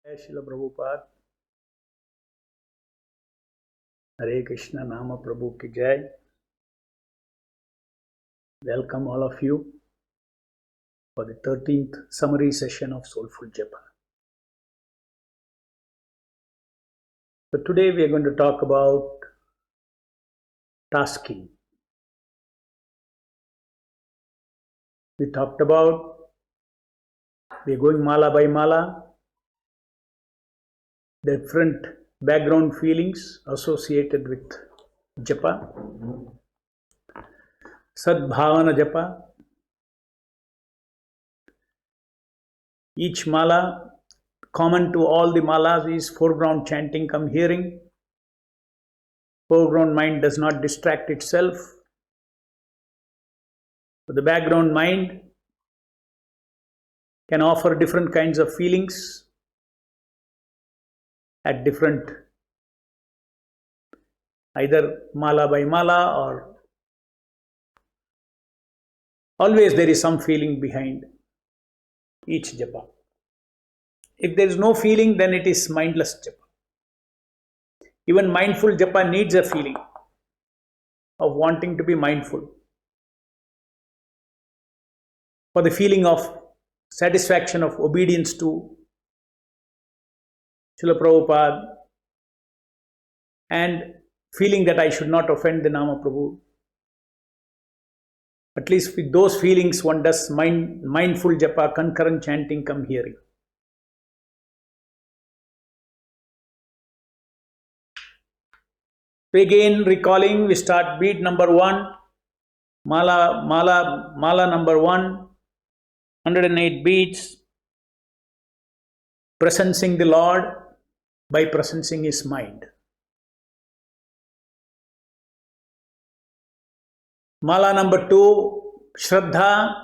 Jai Srila Prabhupada. Hare Krishna Nama Prabhu Ki Jai. Welcome all of you for the 13th summary session of Soulful Japa. So today we are going to talk about tasking. We talked about we are going mala by mala, different background feelings associated with japa, sadbhavana japa. Each mala, common to all the malas, is foreground chanting come hearing. Foreground mind does not distract itself. So the background mind can offer different kinds of feelings at different, either mala by mala, or always there is some feeling behind each japa. If there is no feeling, then it is mindless japa. Even mindful japa needs a feeling of wanting to be mindful, for the feeling of satisfaction of obedience to Srila Prabhupada, and feeling that I should not offend the Nama Prabhu. At least with those feelings one does mindful japa, concurrent chanting come hearing. Again recalling, we start beat number 1, mala number 1, 108 beats, presencing the Lord by presencing his mind. Mala number 2, Shraddha,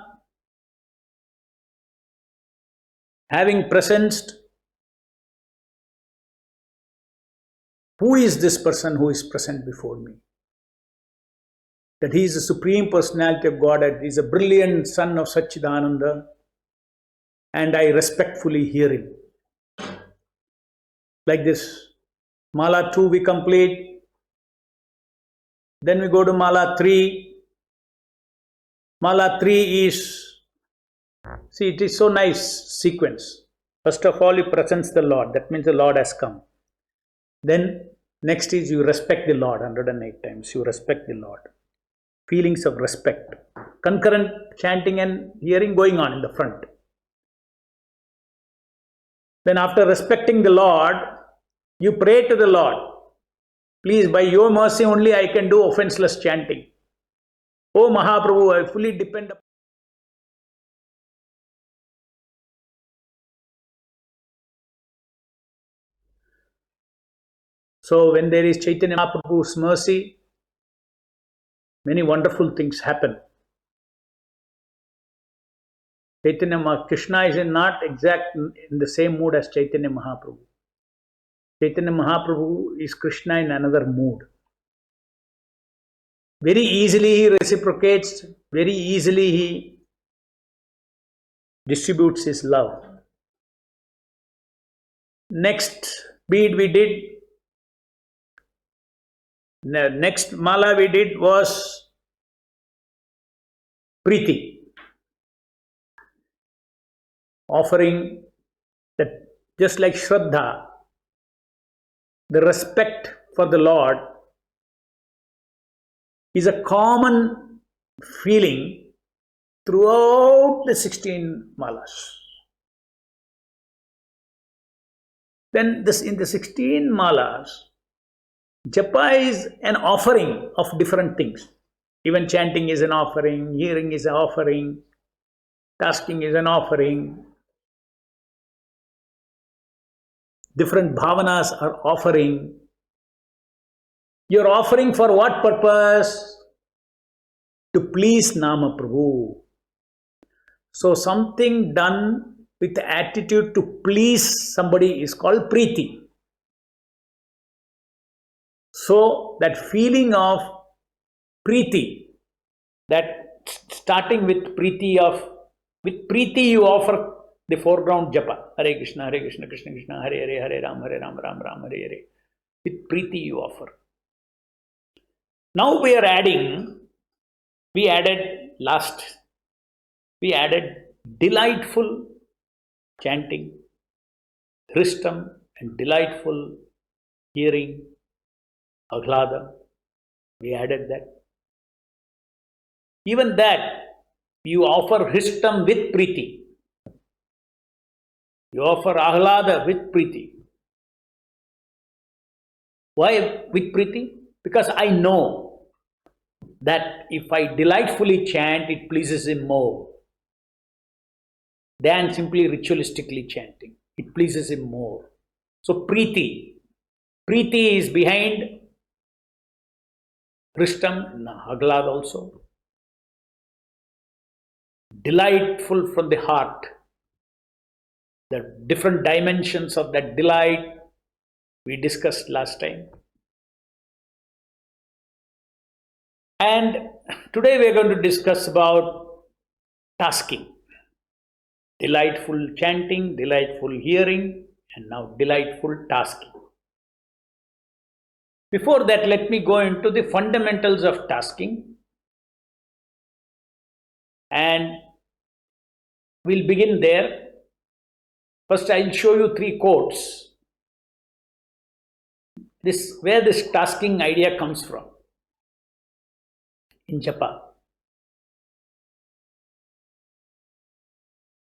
having presenced who is this person who is present before me, that he is the Supreme Personality of Godhead, he is a brilliant son of Satchidananda, and I respectfully hear him. Like this, Mala 2 we complete, then we go to Mala 3. Mala 3 is, see, it is so nice sequence. First of all, you presence the Lord, that means the Lord has come. Then next is you respect the Lord, 108 times, you respect the Lord. Feelings of respect. Concurrent chanting and hearing going on in the front. Then after respecting the Lord, you pray to the Lord. Please, by your mercy only I can do offenseless chanting. Oh Mahaprabhu, I fully depend upon. So when there is Chaitanya Mahaprabhu's mercy, many wonderful things happen. Krishna is not exact in the same mood as Chaitanya Mahaprabhu. Chaitanya Mahaprabhu is Krishna in another mood. Very easily he reciprocates, very easily he distributes his love. Next bead we did, next mala we did was Preeti. Offering that, just like Shraddha, the respect for the Lord is a common feeling throughout the 16 malas. Then in the 16 malas, japa is an offering of different things. Even chanting is an offering, hearing is an offering, tasking is an offering. Different bhavanas are offering. You are offering for what purpose? To please Nama Prabhu. So something done with the attitude to please somebody is called Preeti. So that feeling of Preeti, that starting with Preeti you offer the foreground japa, Hare Krishna, Krishna Krishna, Hare Hare, Hare Ram, Ram Ram, Hare Hare. With Preeti you offer. Now we added delightful chanting, Hristam and delightful hearing, Ahlada. We added that. Even that, you offer Hristam with Preeti. You offer Ahlada with Preeti. Why with Preeti? Because I know that if I delightfully chant, it pleases him more than simply ritualistically chanting. It pleases him more. So Preeti. Preeti is behind Hristam and Ahlada also. Delightful from the heart. The different dimensions of that delight we discussed last time. And today we are going to discuss about tasking. Delightful chanting, delightful hearing, and now delightful tasking. Before that, let me go into the fundamentals of tasking. And we'll begin there. First, I'll show you 3 quotes. Where this tasking idea comes from in japa.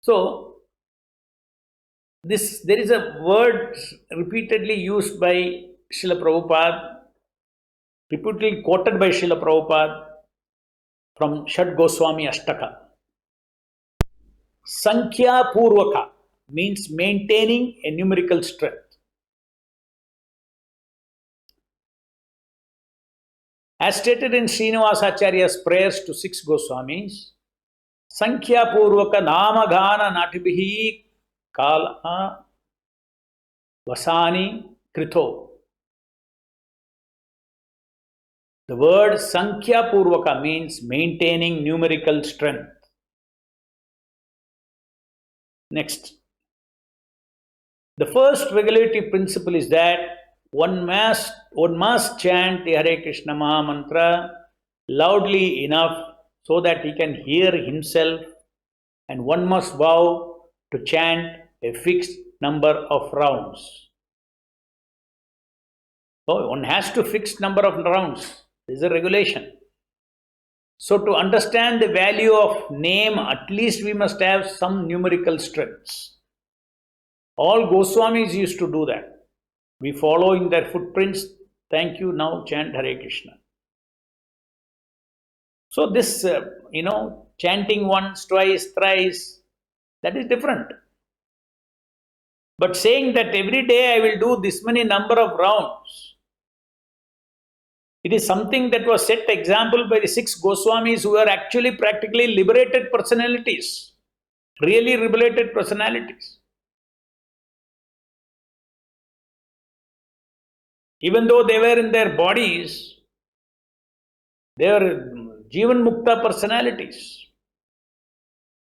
So, there is a word repeatedly used by Srila Prabhupada, repeatedly quoted by Srila Prabhupada from Shad Goswami Ashtaka. Sankhya Purvaka means maintaining a numerical strength. As stated in Srinivasacharya's prayers to 6 Goswamis, Sankhya Purvaka Namagana Natibihi Kala Vasani Krito. The word Sankhya Purvaka means maintaining numerical strength. Next. The first regulative principle is that one must chant the Hare Krishna Maha Mantra loudly enough so that he can hear himself, and one must vow to chant a fixed number of rounds. So one has to fix number of rounds. There is a regulation. So to understand the value of name, at least we must have some numerical strengths. All Goswamis used to do that. We follow in their footprints. Thank you, now chant Hare Krishna. So this, chanting once, twice, thrice, that is different. But saying that every day I will do this many number of rounds, it is something that was set example by the 6 Goswamis who are actually practically liberated personalities, really liberated personalities. Even though they were in their bodies, they are Jivan Mukta personalities.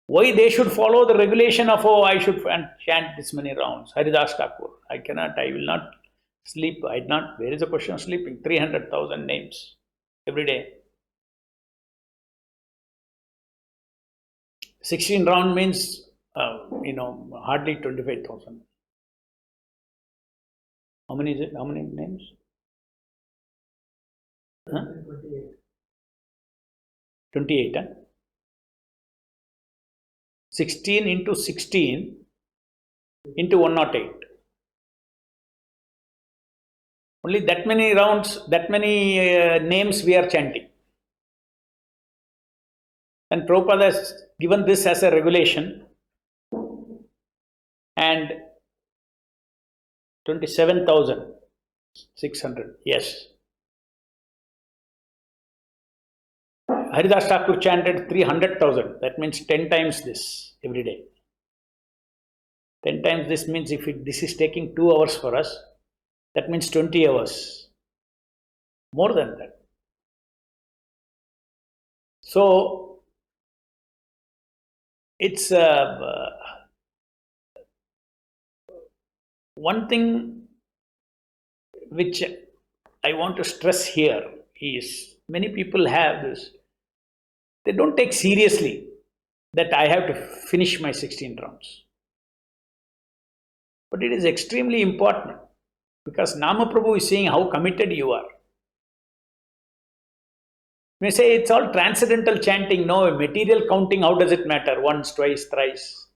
Why they should follow the regulation of, I should chant this many rounds? Haridas Thakur, I will not sleep. Where is the question of sleeping? 300,000 names every day. 16 round means, hardly 25,000. How many is it? How many names? 28. 16 into 16 into 108. Only that many rounds, that many names we are chanting. And Prabhupada has given this as a regulation. And 27,600, yes. Haridas Thakur chanted 300,000. That means 10 times this every day. 10 times this means if this is taking 2 hours for us, that means 20 hours. More than that. So, it's One thing which I want to stress here is many people have this, they don't take seriously that I have to finish my 16 rounds. But it is extremely important because Nama Prabhu is saying how committed you are. You may say it's all transcendental chanting, no material counting, how does it matter? Once, twice, thrice.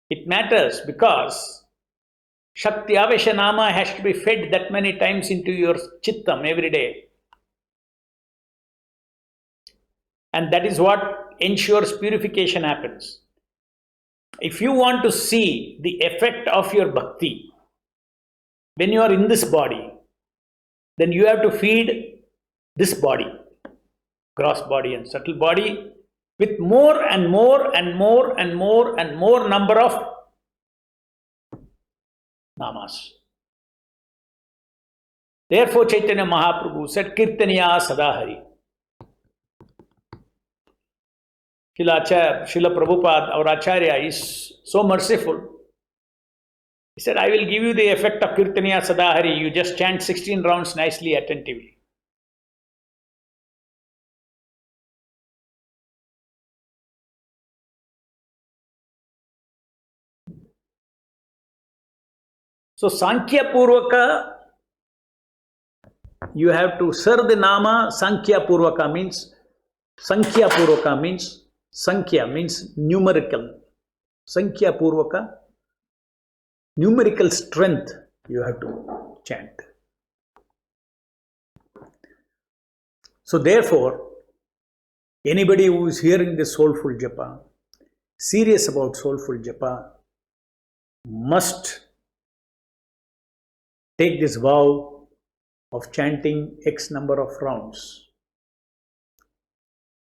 It matters because Shakti Avesha Nama has to be fed that many times into your chittam every day. And that is what ensures purification happens. If you want to see the effect of your bhakti when you are in this body, then you have to feed this body, gross body and subtle body, with more and more and more and more and more number of namas. Therefore, Chaitanya Mahaprabhu said, Kirtaniya Sadahari. Srila Prabhupada, our Acharya, is so merciful. He said, I will give you the effect of Kirtaniya Sadahari. You just chant 16 rounds nicely, attentively. So, Sankhya Purvaka, you have to serve the Nama. Sankhya Purvaka means Sankhya means numerical. Sankhya Purvaka, numerical strength you have to chant. So therefore, anybody who is hearing this soulful japa, serious about soulful japa, must take this vow of chanting X number of rounds.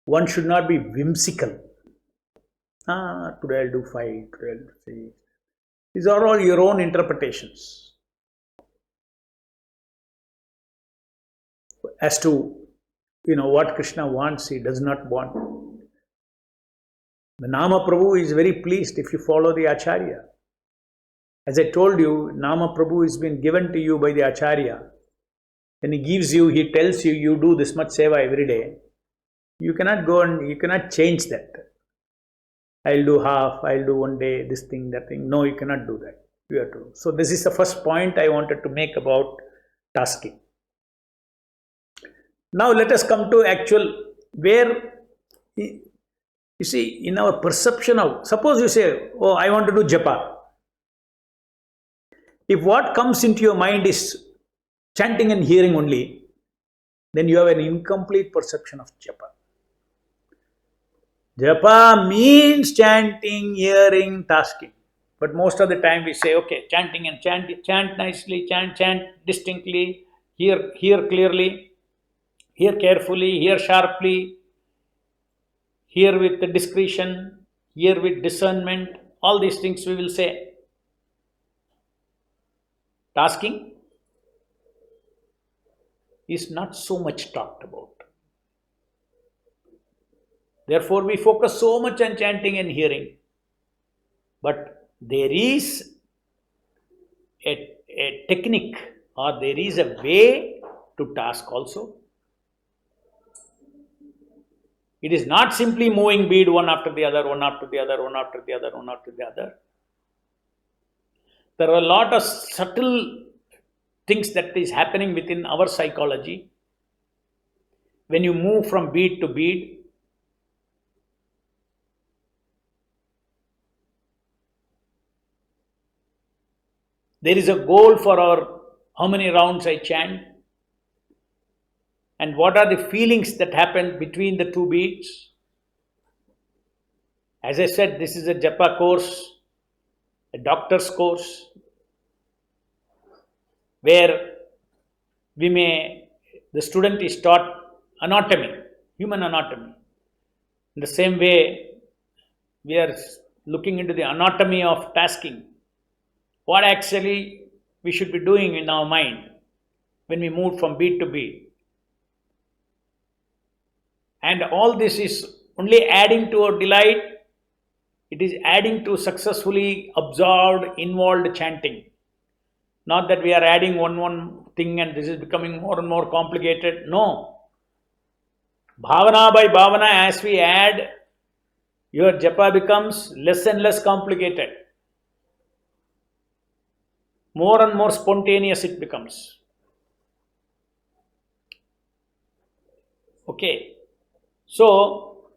One should not be whimsical. Today I'll do 5, today I'll do 3. These are all your own interpretations as to what Krishna wants, he does not want. The Nama Prabhu is very pleased if you follow the Acharya. As I told you, Nama Prabhu has been given to you by the Acharya. When he gives you, he tells you, you do this much seva every day. You cannot go and you cannot change that. I'll do half, I'll do one day, this thing, that thing. No, you cannot do that. You have to. So this is the first point I wanted to make about tasking. Now let us come to actual, where, you see, in our perception of, suppose you say, oh, I want to do japa. If what comes into your mind is chanting and hearing only, then you have an incomplete perception of japa. Japa means chanting, hearing, tasking. But most of the time we say, okay, chanting and chant nicely, chant distinctly, hear clearly, hear carefully, hear sharply, hear with discretion, hear with discernment. All these things we will say. Tasking is not so much talked about. Therefore, we focus so much on chanting and hearing. But there is a technique, or there is a way to task also. It is not simply moving bead one after the other, one after the other, one after the other, one after the other. There are a lot of subtle things that is happening within our psychology. When you move from bead to bead, there is a goal for our how many rounds I chant, and what are the feelings that happen between the two beats. As I said, this is a japa course, a doctor's course, where the student is taught anatomy, human anatomy. In the same way, we are looking into the anatomy of tasking. What actually we should be doing in our mind when we move from beat to beat. And all this is only adding to our delight. It is adding to successfully absorbed, involved chanting. Not that we are adding one thing and this is becoming more and more complicated. No. Bhavana by bhavana, as we add, your japa becomes less and less complicated. More and more spontaneous it becomes. Okay. So,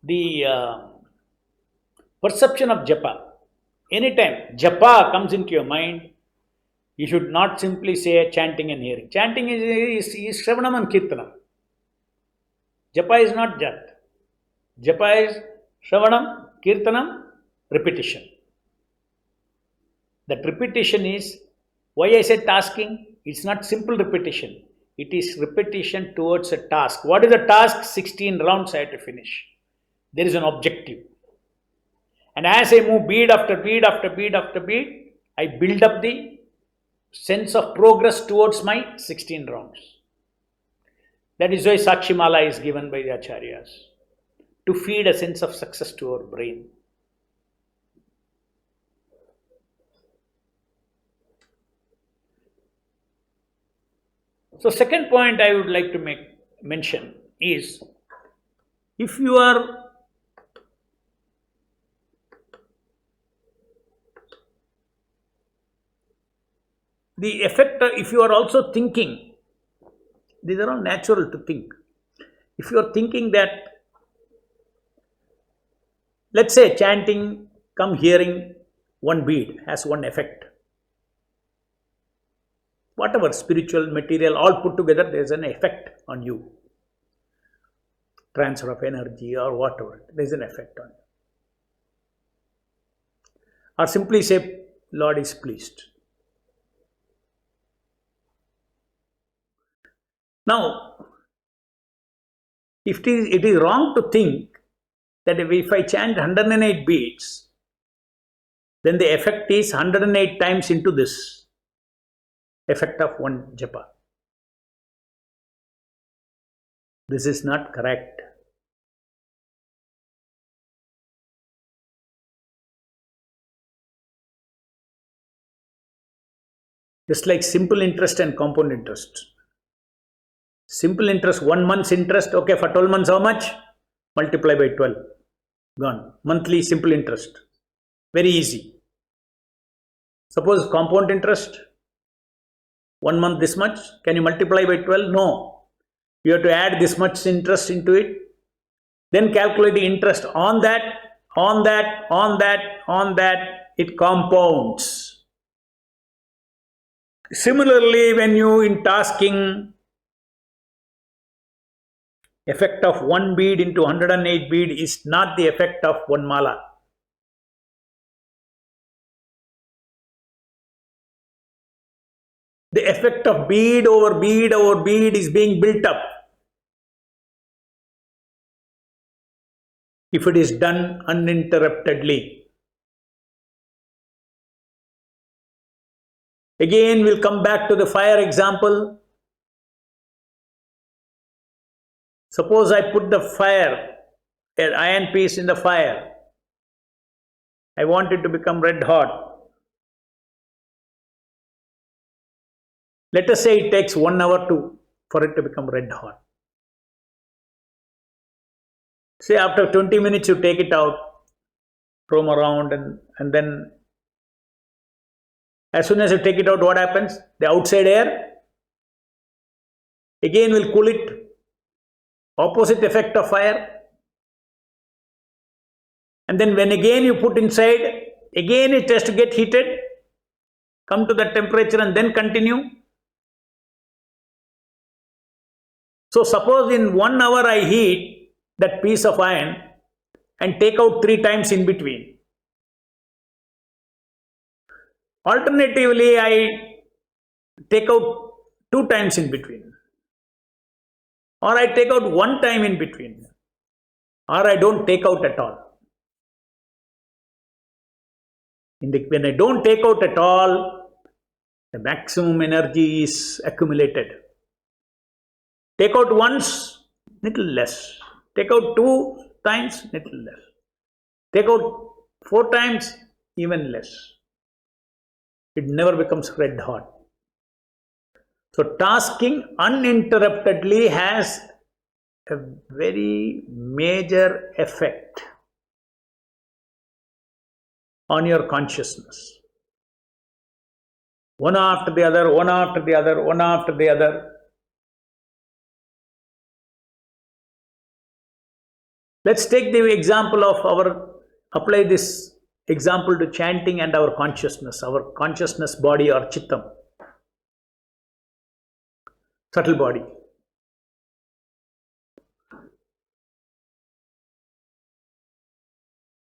the perception of japa. Anytime japa comes into your mind, you should not simply say chanting and hearing. Chanting is Shravanam and Kirtanam. Japa is not that. Japa is Shravanam, Kirtanam, repetition. That repetition is, why I said tasking? It's not simple repetition. It is repetition towards a task. What is the task? 16 rounds I have to finish. There is an objective. And as I move bead after bead after bead after bead, I build up the sense of progress towards my 16 rounds. That is why Sakshimala is given by the Acharyas, to feed a sense of success to our brain. So, second point I would like to mention is, if you are the effect, if you are also thinking, these are all natural to think. If you are thinking that, let's say chanting, come hearing one bead has one effect. Whatever spiritual, material, all put together, there is an effect on you. Transfer of energy or whatever, there is an effect on you. Or simply say, Lord is pleased. Now, if it is wrong to think that if I chant 108 beads, then the effect is 108 times into this effect of one japa. This is not correct. Just like simple interest and compound interest. Simple interest, 1 month's interest, okay, for 12 months how much? Multiply by 12. Gone. Monthly simple interest. Very easy. Suppose compound interest, 1 month this much, can you multiply by 12? No. You have to add this much interest into it. Then calculate the interest on that, on that, on that, on that. It compounds. Similarly, when you in tasking, effect of one bead into 108 bead is not the effect of one mala. The effect of bead over bead over bead is being built up. If it is done uninterruptedly. Again, we'll come back to the fire example. Suppose I put the fire, an iron piece in the fire. I want it to become red hot. Let us say it takes 1 hour for it to become red hot. Say after 20 minutes you take it out, roam around and then as soon as you take it out, what happens? The outside air again will cool it. Opposite effect of fire. And then when again you put inside, again it has to get heated, come to that temperature and then continue. So suppose in 1 hour I heat that piece of iron and take out 3 times in between. Alternatively, I take out 2 times in between. Or I take out 1 time in between. Or I don't take out at all. When I don't take out at all, the maximum energy is accumulated. Take out once, little less. Take out 2 times, little less. Take out 4 times, even less. It never becomes red hot. So tasking uninterruptedly has a very major effect on your consciousness. One after the other, one after the other, one after the other. Let's take the example of apply this example to chanting and our consciousness body or chittam, subtle body.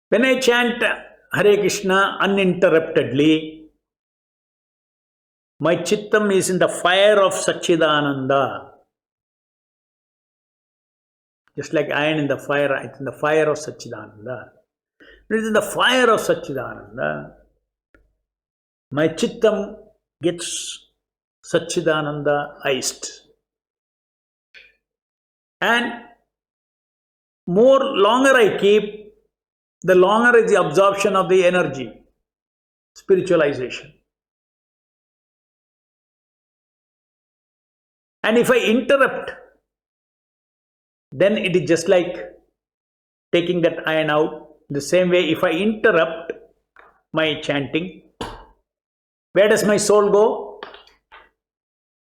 When I chant Hare Krishna uninterruptedly, my chittam is in the fire of Satchidananda. Just like iron in the fire, it's in the fire of Satchidananda. It is in the fire of Satchidananda. My chittam gets Satchidananda-ized. And more longer I keep, the longer is the absorption of the energy, spiritualization. And if I interrupt, then it is just like taking that iron out. The same way, if I interrupt my chanting, where does my soul go?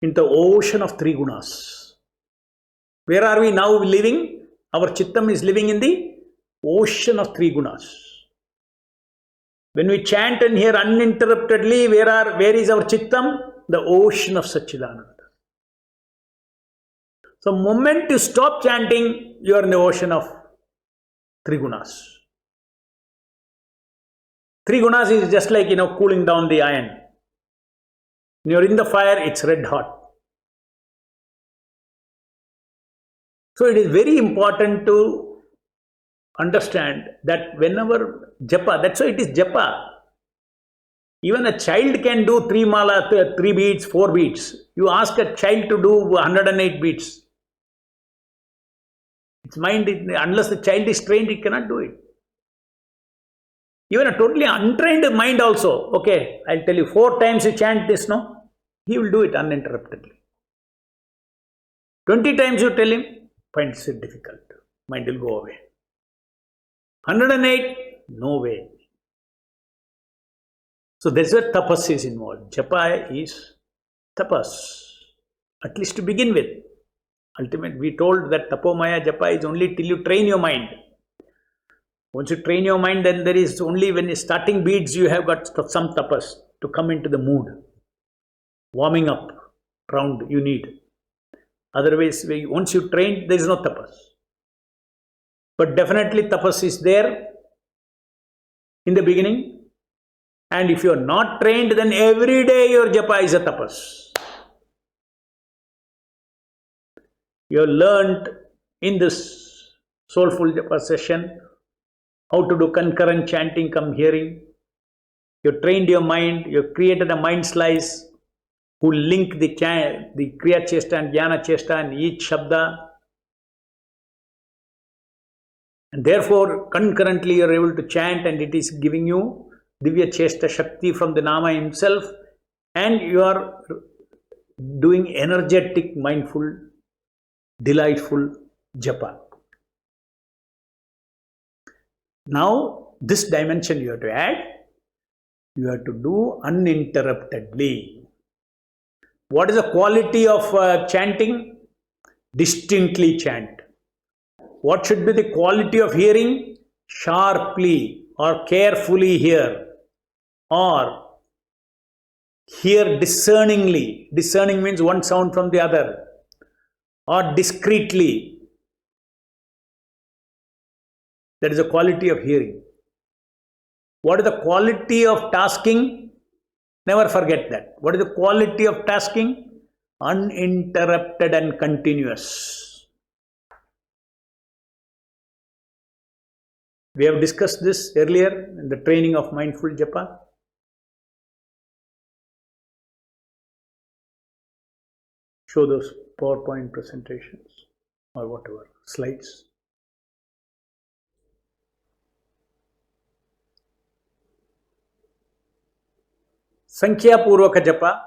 In the ocean of three gunas. Where are we now living? Our chittam is living in the ocean of three gunas. When we chant and hear uninterruptedly, where is our chittam? The ocean of Satchidananda. So, the moment you stop chanting, you are in the ocean of three gunas. Three gunas is just like, cooling down the iron. When you are in the fire, it's red hot. So, it is very important to understand that whenever japa, that's why it is japa. Even a child can do 3 mala, 3 beats, 4 beats. You ask a child to do 108 beats. Its mind, unless the child is trained, it cannot do it. Even a totally untrained mind also, okay, I'll tell you, 4 times you chant this, no? He will do it uninterruptedly. 20 times you tell him, finds it difficult. Mind will go away. 108, no way. So that's where tapas is involved. Japa is tapas, at least to begin with. Ultimately, we told that tapomaya japa is only till you train your mind. Once you train your mind, then there is only when you're starting beads, you have got some tapas to come into the mood. Warming up round you need. Otherwise, once you train, there is no tapas. But definitely tapas is there in the beginning. And if you are not trained, then every day your japa is a tapas. You have learned in this soulful japa session how to do concurrent chanting, come hearing. You have trained your mind, you have created a mind slice who link the Kriya Chesta and Jnana Chesta and each Shabda. And therefore, concurrently you are able to chant and it is giving you Divya Chesta Shakti from the Nama himself, and you are doing energetic, mindful, delightful japa. Now, this dimension you have to add, you have to do uninterruptedly. What is the quality of chanting? Distinctly chant. What should be the quality of hearing? Sharply or carefully hear, or hear discerningly. Discerning means one sound from the other, or discreetly. That is the quality of hearing. What is the quality of tasking? Never forget that. What is the quality of tasking? Uninterrupted and continuous. We have discussed this earlier in the training of mindful japa. Show those PowerPoint presentations or whatever, slides. Sankhya Purvaka Japa.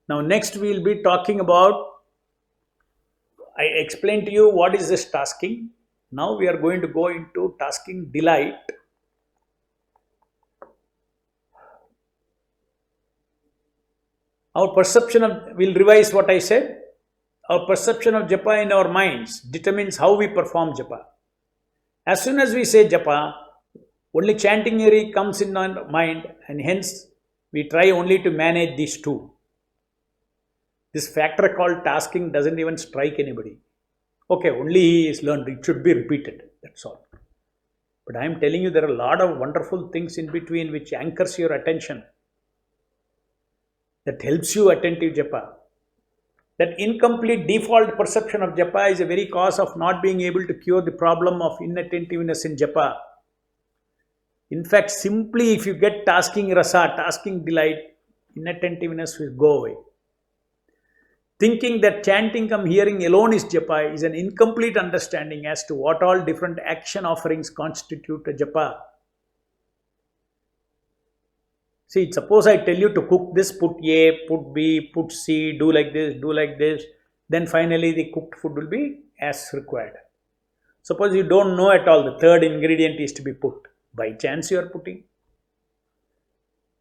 Now next we will be talking about, I explained to you what is this tasking. Now we are going to go into tasking delight. Our perception of, we'll revise what I said. Our perception of japa in our minds determines how we perform japa. As soon as we say japa, only chanting area comes in our mind, and hence we try only to manage these two. This factor called tasking doesn't even strike anybody. Okay, only he is learned, it should be repeated, that's all. But I am telling you, there are a lot of wonderful things in between which anchors your attention, that helps you attentive japa. That incomplete default perception of japa is a very cause of not being able to cure the problem of inattentiveness in japa. In fact, simply if you get tasking rasa, tasking delight, inattentiveness will go away. Thinking that chanting come hearing alone is japa is an incomplete understanding as to what all different action offerings constitute a japa. See, suppose I tell you to cook this, put A, put B, put C, do like this, then finally the cooked food will be as required. Suppose you don't know at all the third ingredient is to be put. By chance you are putting.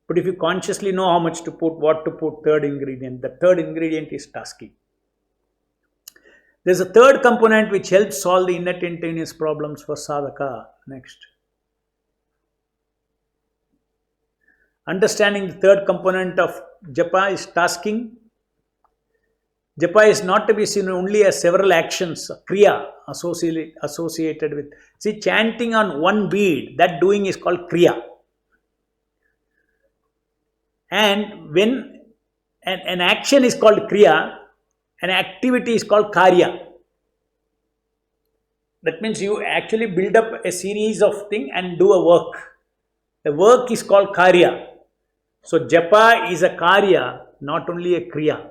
But if you consciously know how much to put, what to put, third ingredient, the third ingredient is tasking. There's a third component which helps solve the inattentiveness problems for sadhaka. Next. Understanding the third component of japa is tasking. Japa is not to be seen only as several actions, kriya associated with. See, chanting on one bead, that doing is called kriya. And when an action is called kriya, an activity is called karya. That means you actually build up a series of things and do a work. The work is called karya. So japa is a karya, not only a kriya.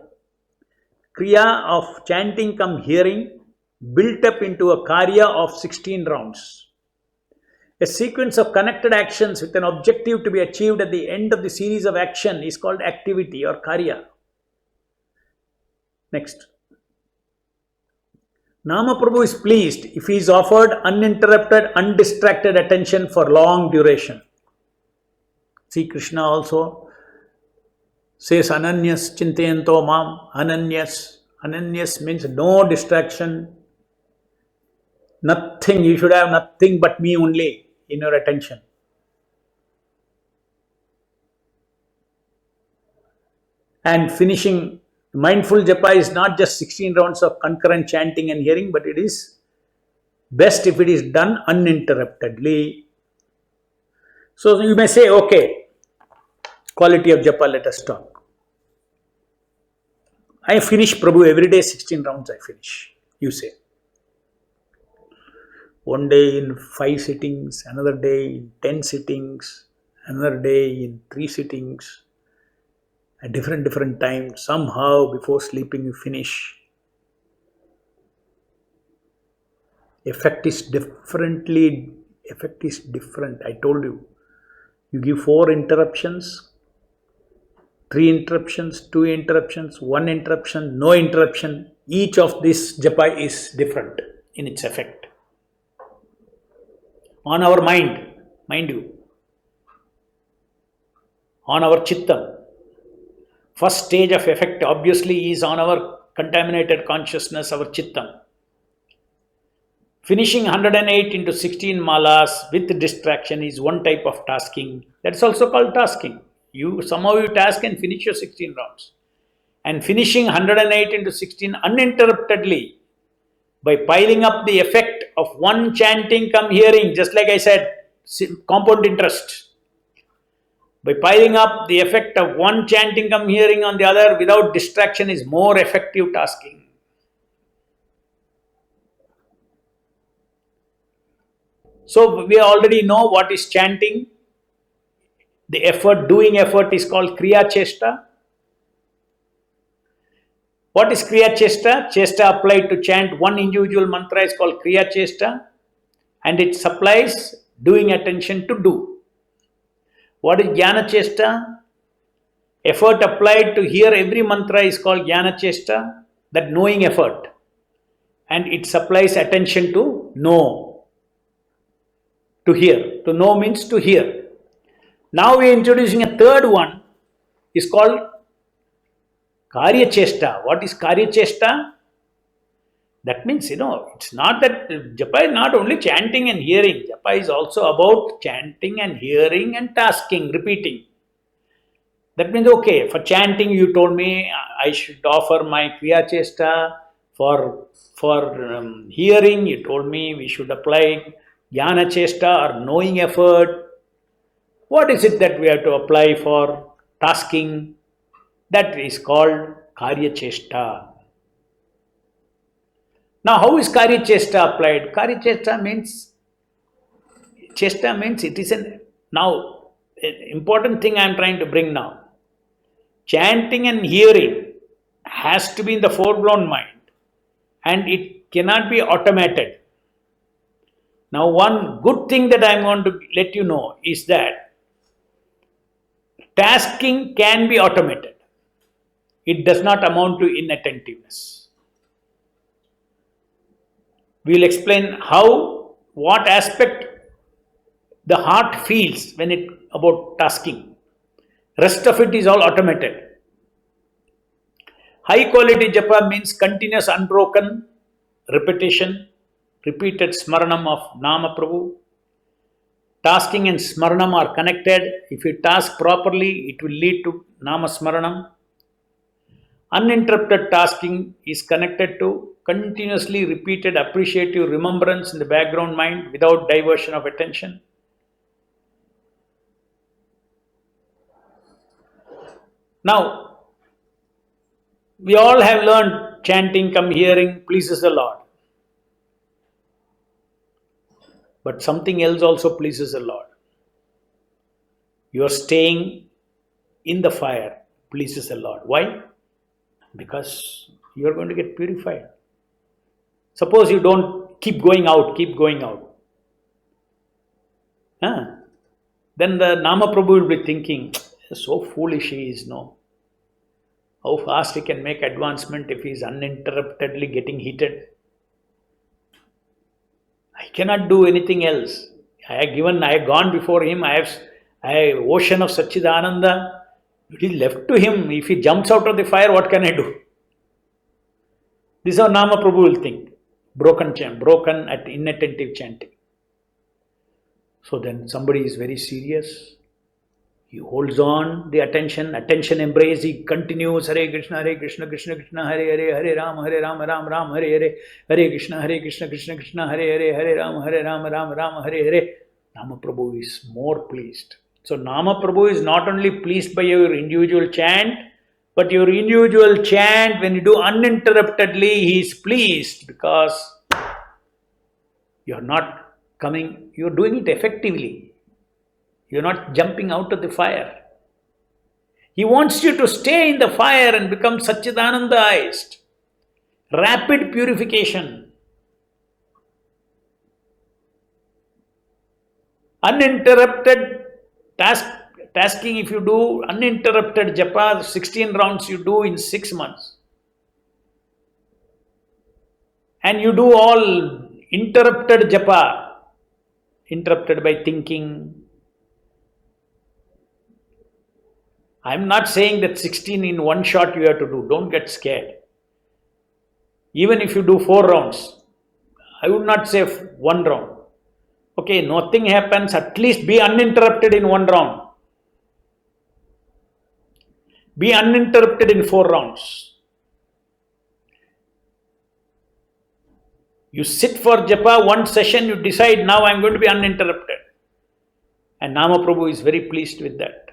Kriya of chanting come hearing built up into a karya of 16 rounds. A sequence of connected actions with an objective to be achieved at the end of the series of action is called activity or karya. Next. Namaprabhu is pleased if he is offered uninterrupted, undistracted attention for long duration. See, Krishna also says Ananyas Chintayanto Mam. Ananyas. Ananyas means no distraction. Nothing. You should have nothing but me only in your attention. And finishing, mindful japa is not just 16 rounds of concurrent chanting and hearing, but it is best if it is done uninterruptedly. So you may say, okay, quality of japa, let us talk. I finish, Prabhu, every day 16 rounds I finish, you say. One day in 5 sittings, another day in 10 sittings, another day in 3 sittings, at different times. Somehow before sleeping you finish. Effect is different. I told you. You give 4 interruptions, 3 interruptions, 2 interruptions, 1 interruption, no interruption. Each of this japa is different in its effect. On our mind you, on our chittam. First stage of effect obviously is on our contaminated consciousness, our chittam. Finishing 108 into 16 malas with distraction is one type of tasking. That's also called tasking. Somehow you task and finish your 16 rounds. And finishing 108 into 16 uninterruptedly by piling up the effect of one chanting come hearing, just like I said, compound interest. By piling up the effect of one chanting come hearing on the other without distraction is more effective tasking. So we already know what is chanting. The effort, doing effort is called Kriya Chesta. What is Kriya Chesta? Chesta applied to chant one individual mantra is called Kriya Chesta, and it supplies doing attention to do. What is Jnana Chesta? Effort applied to hear every mantra is called Jnana Chesta, that knowing effort. And it supplies attention to know, to hear. To know means to hear. Now we are introducing a third one, is called Karya Chesta. What is Karya Chesta? That means, it's not that japa is not only chanting and hearing. Japa is also about chanting and hearing and tasking, repeating. That means, okay, for chanting you told me I should offer my Kriya Chesta. For hearing you told me we should apply Jnana Chesta or knowing effort. What is it that we have to apply for tasking? That is called Karya Chesta. Now, how is Karya Chesta applied? Karya Chesta means it is an important thing I am trying to bring now. Chanting and hearing has to be in the foreground mind and it cannot be automated. Now, one good thing that I am going to let you know is that tasking can be automated. It does not amount to inattentiveness. We will explain what aspect the heart feels when it about tasking. Rest of it is all automated. High quality japa means continuous unbroken repetition, repeated smaranam of Nama Prabhu. Tasking and smaranam are connected. If you task properly, it will lead to Nama Smaranam. Uninterrupted tasking is connected to continuously repeated appreciative remembrance in the background mind without diversion of attention. Now, we all have learned chanting, hearing pleases the Lord. But something else also pleases the Lord. Your staying in the fire pleases the Lord. Why? Because you are going to get purified. Suppose you don't keep going out. Then the Nama Prabhu will be thinking, so foolish he is, no? How fast he can make advancement if he is uninterruptedly getting heated. I cannot do anything else. I have gone before him, I have ocean of Satchidananda. It is left to him. If he jumps out of the fire, what can I do? This is how Nama Prabhu will think. Broken at inattentive chanting. So then somebody is very serious. He holds on the attention embrace, he continues Hare Krishna, Krishna Krishna, Hare Ram, Ram Ram, Hare Krishna, Krishna Krishna, Hare Ram, Ram Hare. Nama Prabhu is more pleased. So Nama Prabhu is not only pleased by your individual chant, but your individual chant, when you do uninterruptedly, he is pleased because you are not coming, you are doing it effectively. You are not jumping out of the fire. He wants you to stay in the fire and become Satchidanandized. Rapid purification. Uninterrupted tasking, if you do uninterrupted japa, 16 rounds you do in 6 months. And you do all interrupted japa, interrupted by thinking. I am not saying that 16 in one shot you have to do. Don't get scared. Even if you do 4 rounds, I would not say 1 round. Okay, nothing happens, at least be uninterrupted in 1 round. Be uninterrupted in 4 rounds. You sit for japa, 1 session, you decide, now I am going to be uninterrupted. And Nama Prabhu is very pleased with that.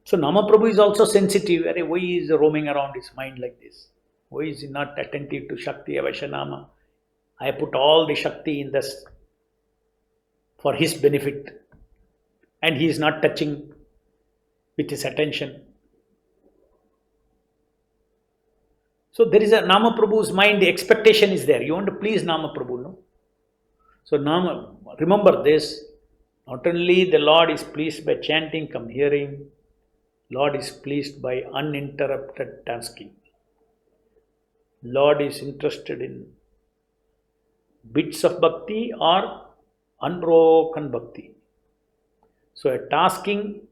So Nama Prabhu is also sensitive. Why is he roaming around his mind like this? Why is he not attentive to Shakti Avashanama? I put all the Shakti in this for his benefit. And he is not touching with his attention. So there is a Nama Prabhu's mind, the expectation is there. You want to please Nama Prabhu, no? So remember this. Not only the Lord is pleased by chanting, come hearing, Lord is pleased by uninterrupted tasking. Lord is interested in bits of bhakti or unbroken bhakti. So a tasking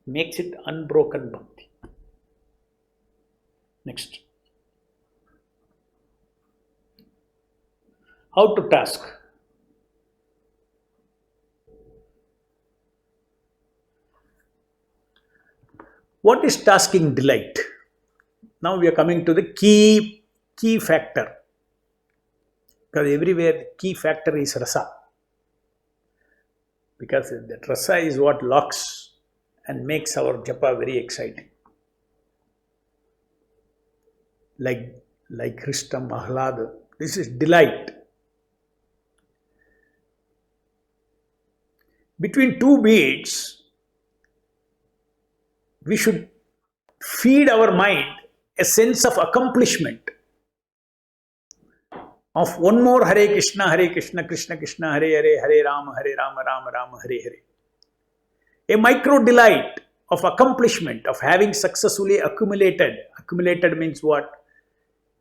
makes it unbroken bhakti. Next. How to task? What is tasking delight? Now we are coming to the key factor. Because everywhere the key factor is rasa. Because that rasa is what locks and makes our japa very exciting. Like Krishna, Mahlada. This is delight. Between two beats, we should feed our mind a sense of accomplishment. Of one more Hare Krishna, Krishna Krishna, Hare Hare, Hare Rama, Rama Rama, Hare Hare. A micro delight of accomplishment, of having successfully accumulated. Accumulated means what?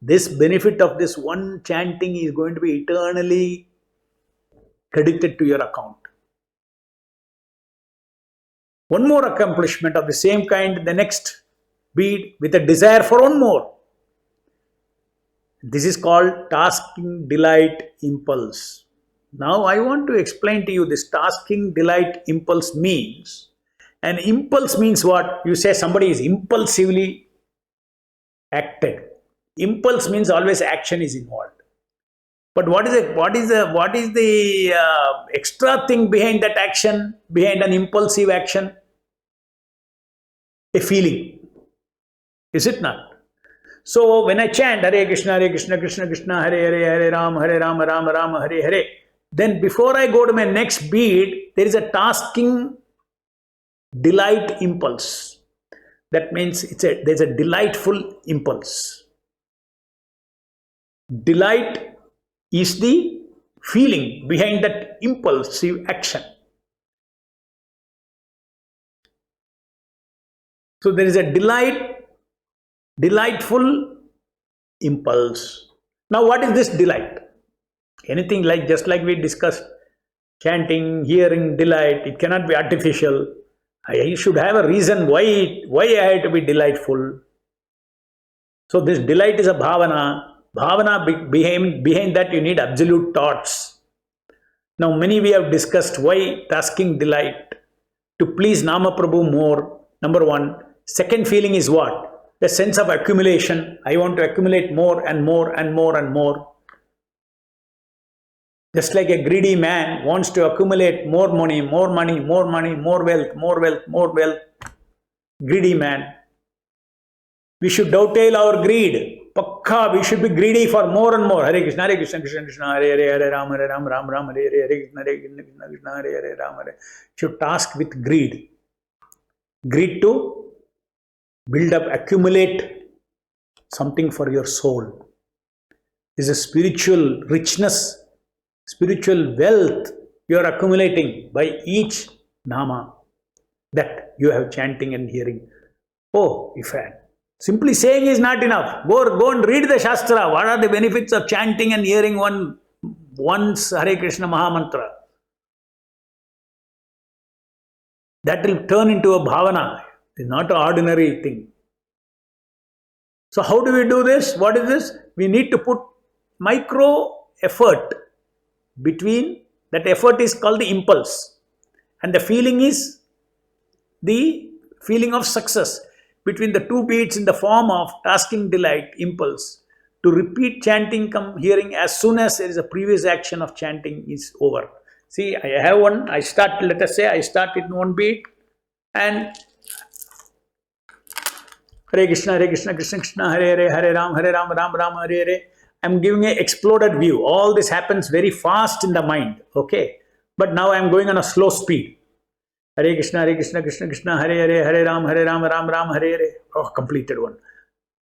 This benefit of this one chanting is going to be eternally credited to your account. One more accomplishment of the same kind, the next beat with a desire for one more. This is called tasking delight impulse. Now I want to explain to you this tasking delight impulse means. An impulse means what? You say somebody is impulsively acted. Impulse means always action is involved. But what is the extra thing behind that action, behind an impulsive action? A feeling. Is it not? So when I chant Hare Krishna, Krishna Krishna, Hare Hare, Hare Rama, Rama Hare Hare, then before I go to my next beat, there is a tasking delight impulse. That means there's a delightful impulse. Delight is the feeling behind that impulsive action. So there is a delightful impulse. Now what is this delight? Anything like, just like we discussed, chanting, hearing, delight, it cannot be artificial. I should have a reason why I have to be delightful. So this delight is a bhavana. Bhavana, behind that you need absolute thoughts. Now many we have discussed why tasking delight. To please Nama Prabhu more, number one. Second feeling is what? The sense of accumulation. I want to accumulate more and more and more and more. Just like a greedy man wants to accumulate more money, more wealth. Greedy man. We should dovetail our greed. Pakka, we should be greedy for more and more. Hare Krishna, Krishna Krishna, Hare Hare, Hare Rama, Rama, Hare Hare, Krishna, Krishna, Hare Rama. Should task with greed. Greed to build up, accumulate something for your soul. This is a spiritual richness, spiritual wealth you are accumulating by each nama that you have chanting and hearing. Oh, if I simply saying is not enough. Go and read the Shastra. What are the benefits of chanting and hearing once Hare Krishna Mahamantra? That will turn into a bhavana. It's not an ordinary thing. So how do we do this? What is this? We need to put micro effort between, that effort is called the impulse. And the feeling is the feeling of success. Between the two beats in the form of tasking delight, impulse, to repeat chanting, come hearing as soon as there is a previous action of chanting is over. See, I have one, let us say I start in one beat and Hare Krishna, Krishna Krishna, Hare Hare, Hare Rama, Rama, Hare Hare. I am giving an exploded view. All this happens very fast in the mind. Okay. But now I am going on a slow speed. Hare Krishna, Krishna Krishna, Hare Hare, Hare Rama, Rama, Hare Hare. Oh, completed one.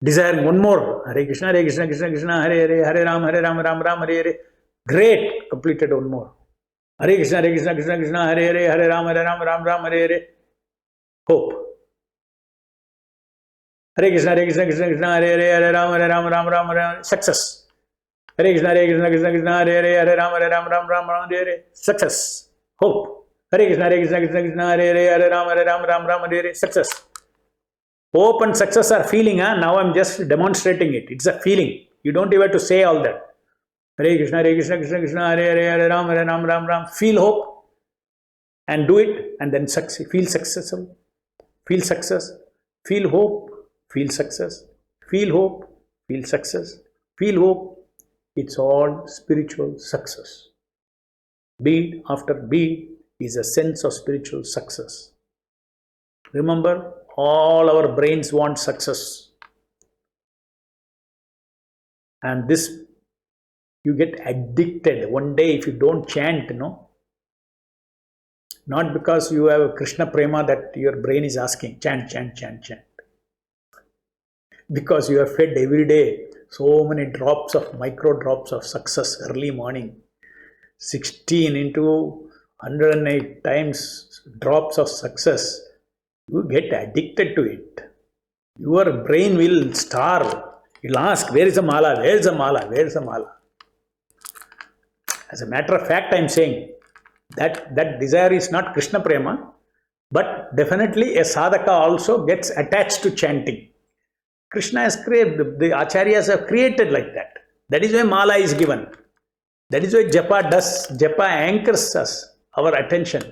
Desiring one more. Hare Krishna, Krishna Krishna, Hare Hare, Hare Rama, Rama, Hare Hare. Great. Completed one more. Hare Krishna, Krishna Krishna, Hare Hare, Hare Ram, Ram Ram, Hare Hare. Hope. Hare Krishna, Krishna Krishna, Hare Hare, Hare Ram, Ram Ram, success. Hare Krishna, Krishna Krishna, Hare Hare, Hare Ram, Ram, Hare Hare, success. Hope. Hare Krishna, Krishna, Hare Hare, Hare Ram, Ram, Hare Hare, success. Hope and success are feeling. Now I'm just demonstrating it. It's a feeling. You don't even have to say all that. Hare Krishna, Krishna, Hare Hare, Hare Ram, Ram. Feel hope and do it, and then succeed. Feel successful. Feel success. Feel hope. Feel success. Feel hope. Feel success. Feel hope. It's all spiritual success. Bead after bead is a sense of spiritual success. Remember, all our brains want success. And this, you get addicted. One day if you don't chant, not because you have a Krishna prema that your brain is asking, chant. Because you have fed every day so many micro drops of success early morning. 16 into 108 times drops of success. You get addicted to it. Your brain will starve. You'll ask, where is the mala? Where is the mala? Where is the mala? As a matter of fact, I am saying that desire is not Krishna prema, but definitely a sadhaka also gets attached to chanting. Krishna has created, the acharyas have created like that. That is why mala is given. That is why japa anchors us, our attention.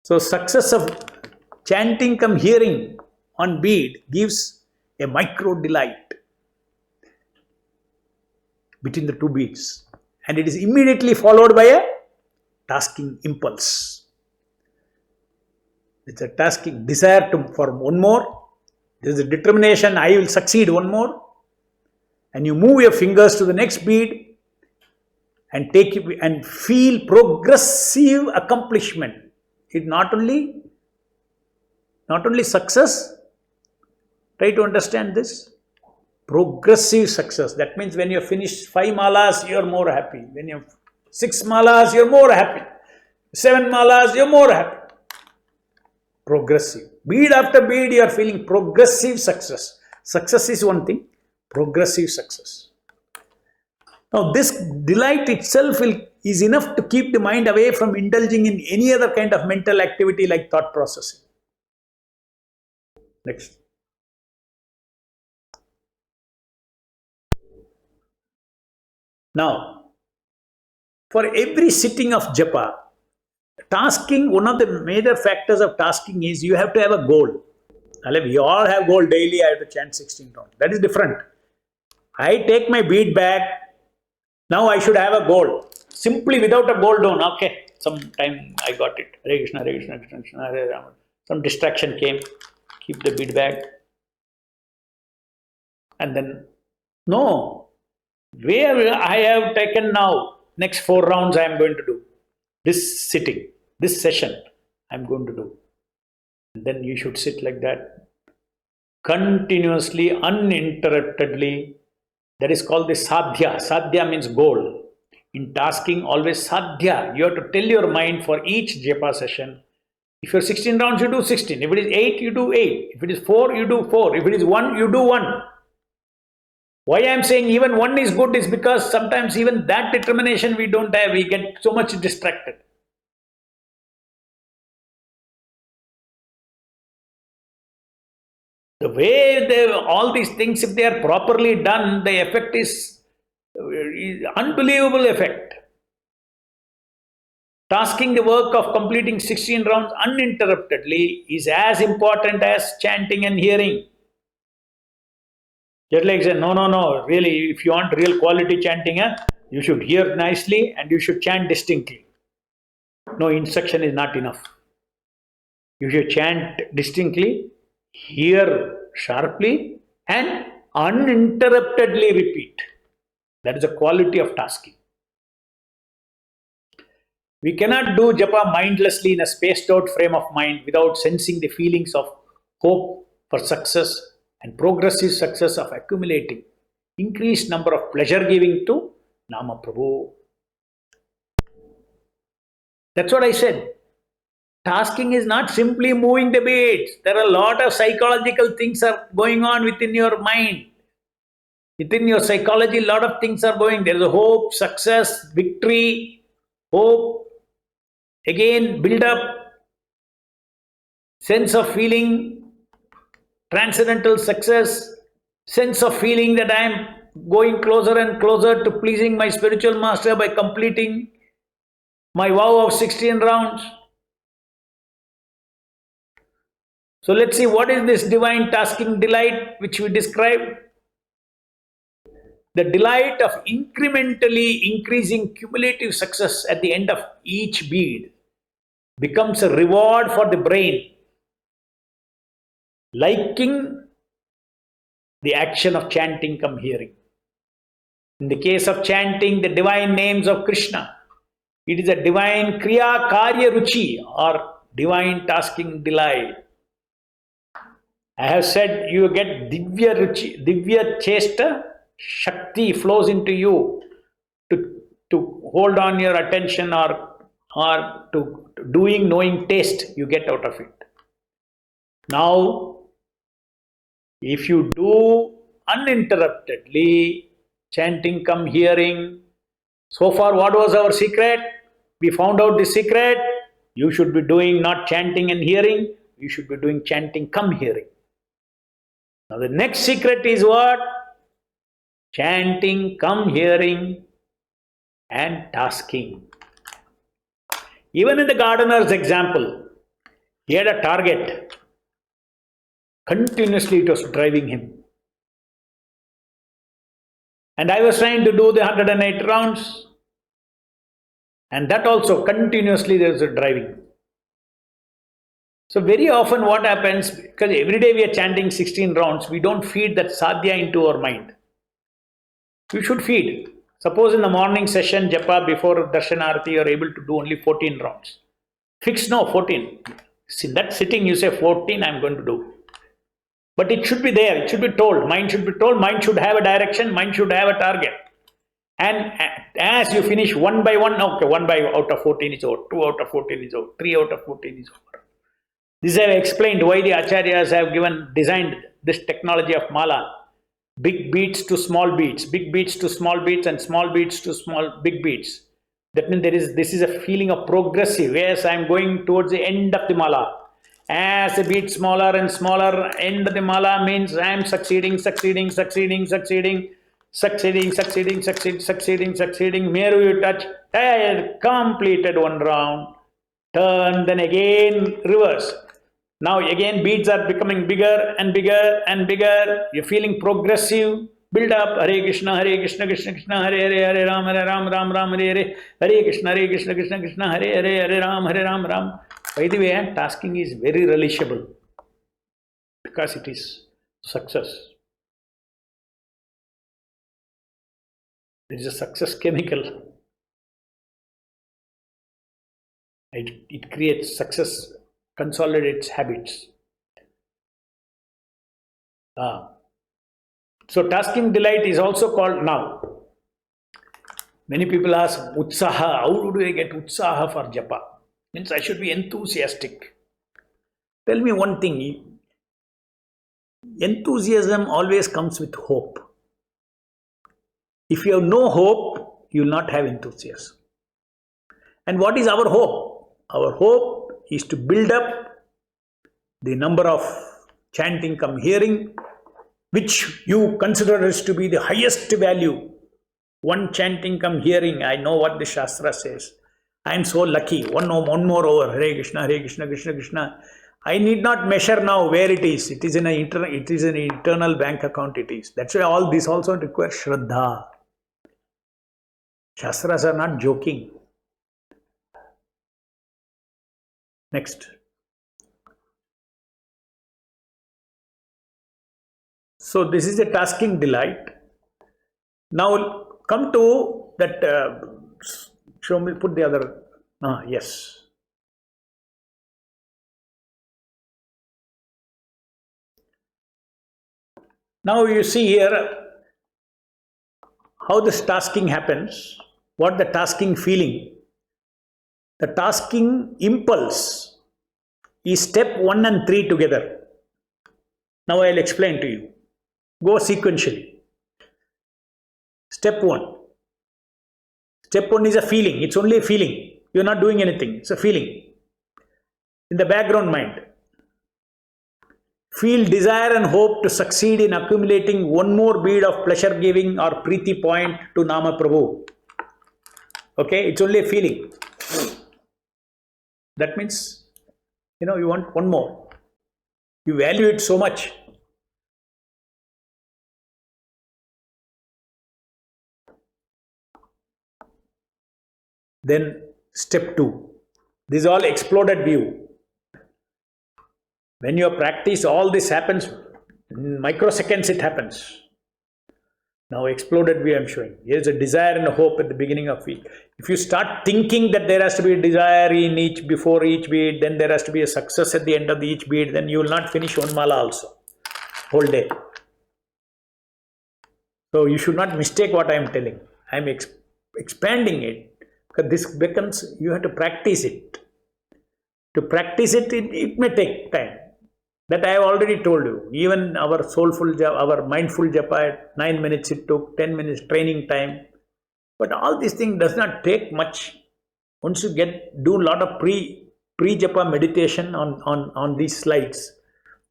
So success of chanting come hearing on bead gives a micro delight between the two beats, and it is immediately followed by a tasking impulse. It's a tasking desire for one more. There is a determination, I will succeed one more, and you move your fingers to the next bead and take it and feel progressive accomplishment. It not only success. Try to understand this. Progressive success. That means when you finish 5 malas, you are more happy. When you have 6 malas, you are more happy. 7 malas, you are more happy. Progressive. Bead after bead, you are feeling progressive success. Success is one thing. Progressive success. Now, this delight itself is enough to keep the mind away from indulging in any other kind of mental activity like thought processing. Next. Now, for every sitting of japa, tasking, one of the major factors of tasking is you have to have a goal. We all have goal daily, I have to chant 16 rounds. That is different. I take my bead back. Now I should have a goal. Simply without a goal, don't. Okay, sometime I got it. Hare Krishna, Krishna, Hare Rama. Some distraction came. Keep the bead back. And then, no. Where I have taken now, next 4 rounds I am going to do. This sitting, this session I am going to do. And then you should sit like that. Continuously, uninterruptedly. That is called the sadhya. Sadhya means goal. In tasking, always sadhya. You have to tell your mind for each japa session. If you're 16 rounds, you do 16. If it is 8, you do 8. If it is 4, you do 4. If it is 1, you do 1. Why I am saying even 1 is good is because sometimes even that determination we don't have. We get so much distracted. The way all these things, if they are properly done, the effect is unbelievable effect. Tasking the work of completing 16 rounds uninterruptedly is as important as chanting and hearing. Just like say, no, really, if you want real quality chanting, you should hear nicely and you should chant distinctly. No, instruction is not enough. You should chant distinctly, hear sharply, and uninterruptedly repeat. That is the quality of tasking. We cannot do japa mindlessly in a spaced out frame of mind without sensing the feelings of hope for success and progressive success of accumulating increased number of pleasure giving to Nama Prabhu. That's what I said. Tasking is not simply moving the beads. There are a lot of psychological things are going on within your mind. Within your psychology, a lot of things are going. There is a hope, success, victory, hope, again, build up, sense of feeling, transcendental success, sense of feeling that I am going closer and closer to pleasing my spiritual master by completing my vow of 16 rounds. So let's see what is this divine tasking delight which we described. The delight of incrementally increasing cumulative success at the end of each bead becomes a reward for the brain, liking the action of chanting come hearing. In the case of chanting the divine names of Krishna, it is a divine Kriya Karya Ruchi or divine tasking delight. I have said you get Divya Ruchi, Divya Chesta, Shakti flows into you to hold on your attention or to doing, knowing taste you get out of it. Now, if you do uninterruptedly, chanting come hearing, so far what was our secret? We found out the secret. You should be doing not chanting and hearing, you should be doing chanting come hearing. Now the next secret is what? Chanting come hearing and tasking. Even in the gardener's example, he had a target. Continuously it was driving him. And I was trying to do the 108 rounds. And that also continuously there is a driving. So very often what happens, because every day we are chanting 16 rounds, we don't feed that sadhya into our mind. We should feed. Suppose in the morning session, japa before darshanarati, you are able to do only 14 rounds. Fix no, 14. In that sitting you say 14 I am going to do. But it should be there, it should be told, mind should be told, mind should have a direction, mind should have a target. And as you finish one by one, okay, 1 by out of 14 is over, 2 out of 14 is over, 3 out of 14 is over. This I have explained why the acharyas have designed this technology of mala. Big beats to small beats, big beats to small beats, and small beats to small big beats. That means this is a feeling of progressive. Yes, I am going towards the end of the mala. As a beat smaller and smaller, end of the mala means I am succeeding. Meru you touch, I completed one round. Turn, then again reverse. Now again beads are becoming bigger and bigger and bigger. You're feeling progressive. Build up. Hare Krishna, Krishna Krishna, Hare Ram, Ram Ram, Hare Krishna, Krishna Krishna, Hare Ram, Ram. By the way, tasking is very relishable because it is success. There is a success chemical. It creates success, consolidates habits. So tasking delight is also called now. Many people ask, Utsaha, how do I get Utsaha for japa? Means I should be enthusiastic. Tell me one thing, enthusiasm always comes with hope. If you have no hope, you will not have enthusiasm. And what is our hope? Our hope is to build up the number of chanting come hearing, which you consider as to be the highest value. One chanting come hearing, I know what the Shastra says. I am so lucky. One more over. Hare Krishna, Krishna Krishna. I need not measure now where it is. It is an eternal bank account. It is. That's why all this also requires Shraddha. Shastras are not joking. Next. So this is a tasking delight. Now come to that. Show me. Put the other. Yes. Now you see here how this tasking happens. What the tasking feeling. The tasking impulse is step 1 and 3 together. Now I'll explain to you. Go sequentially. Step 1. Step 1 is a feeling. It's only a feeling. You're not doing anything. It's a feeling. In the background mind. Feel desire and hope to succeed in accumulating one more bead of pleasure giving or Preeti point to Nama Prabhu. Okay, it's only a feeling. That means, you want one more. You value it so much. Then step 2. This is all exploded view. When you practice, all this happens in microseconds. It happens. Now exploded view I am showing. Here's a desire and a hope at the beginning of week. If you start thinking that there has to be a desire in before each bead, then there has to be a success at the end of each bead, then you will not finish one mala also. Whole day. So you should not mistake what I am telling. I am expanding it. Because this becomes, you have to practice it. To practice it, it may take time. That I have already told you. Even our soulful japa, our mindful japa, 9 minutes it took, 10 minutes training time. But all these things does not take much. Once you do a lot of pre-japa meditation on these slides,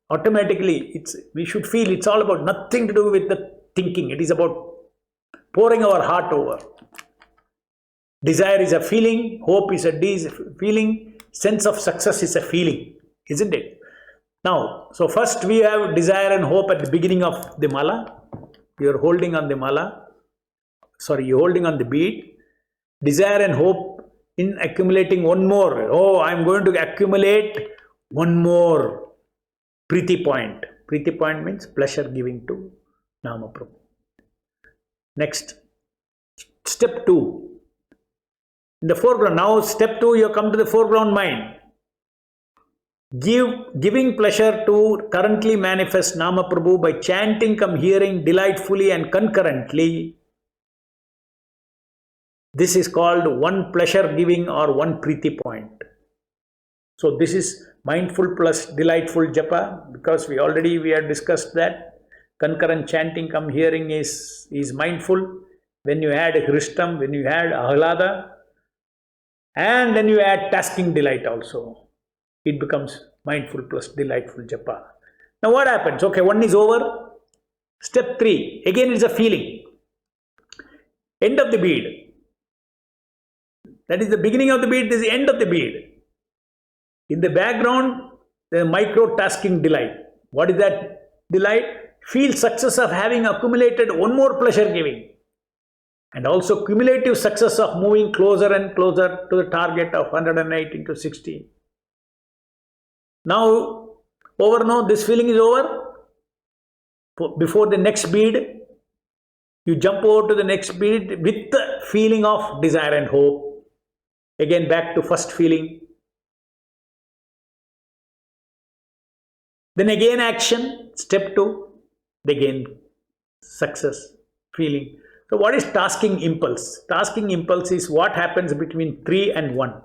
automatically we should feel it's all about nothing to do with the thinking. It is about pouring our heart over. Desire is a feeling, hope is a feeling, sense of success is a feeling, isn't it? Now, so first we have desire and hope at the beginning of the mala. You are holding on the mala. Sorry, you are holding on the bead. Desire and hope in accumulating one more. Oh, I am going to accumulate one more Preeti point. Preeti point means pleasure giving to Nama Prabhu. Next, step 2. In the foreground. Now, step 2, you come to the foreground mind. Giving pleasure to currently manifest Nama Prabhu by chanting, hearing delightfully and concurrently. This is called one pleasure giving or one Preeti point. So this is mindful plus delightful japa, because we have discussed that. Concurrent chanting, hearing is mindful. When you add Hristam, when you add Ahlada, and then you add tasking delight also, it becomes mindful plus delightful japa. Now what happens? Okay, one is over. Step 3, again is a feeling. End of the bead. That is the beginning of the bead, this is the end of the bead. In the background, the micro tasking delight. What is that delight? Feel success of having accumulated one more pleasure giving. And also cumulative success of moving closer and closer to the target of 108 into 16. Now, this feeling is over. Before the next bead, you jump over to the next bead with the feeling of desire and hope. Again, back to first feeling. Then again action, step 2, again success, feeling. So what is tasking impulse? Tasking impulse is what happens between 3 and 1.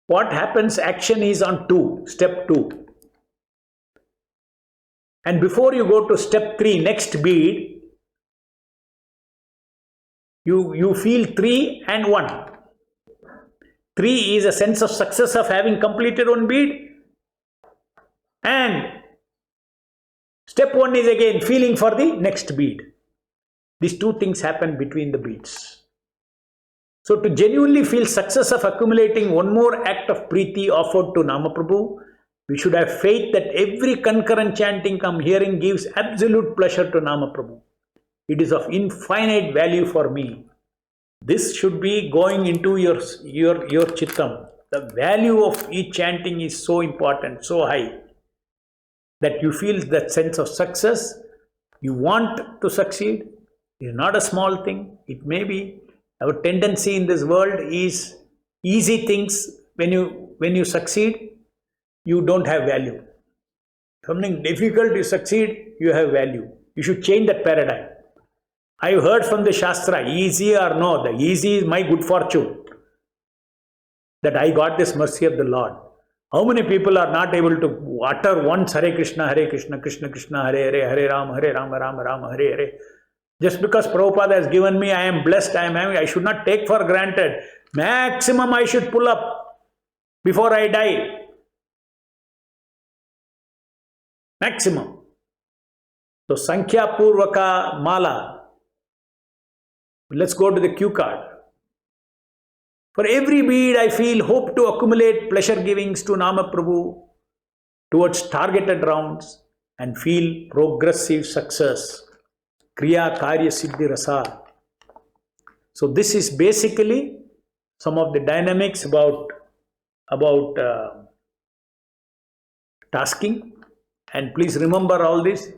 What happens, action is on 2, step 2. And before you go to step 3, next bead, you feel 3 and 1. 3 is a sense of success of having completed one bead. And step 1 is again feeling for the next bead. These two things happen between the beads. So to genuinely feel success of accumulating one more act of Preeti offered to Nama Prabhu, we should have faith that every concurrent chanting hearing gives absolute pleasure to Nama Prabhu. It is of infinite value for me. This should be going into your chittam. The value of each chanting is so important, so high, that you feel that sense of success. You want to succeed. It is not a small thing. It may be. Our tendency in this world is easy things. When you succeed, you don't have value. Something difficult, you succeed, you have value. You should change that paradigm. I've heard from the Shastra, easy or no, the easy is my good fortune, that I got this mercy of the Lord. How many people are not able to utter once Hare Krishna, Krishna Krishna, Hare Hare, Hare Rama, Rama Rama, Hare Hare. Just because Prabhupada has given me, I am blessed, I should not take for granted. Maximum I should pull up before I die. Maximum. So Sankhya Purvaka Mala. Let's go to the cue card. For every bead I feel hope to accumulate pleasure givings to Nama Prabhu towards targeted rounds and feel progressive success. Kriya Karya Siddhi Rasa. So this is basically some of the dynamics about tasking. And please remember all this,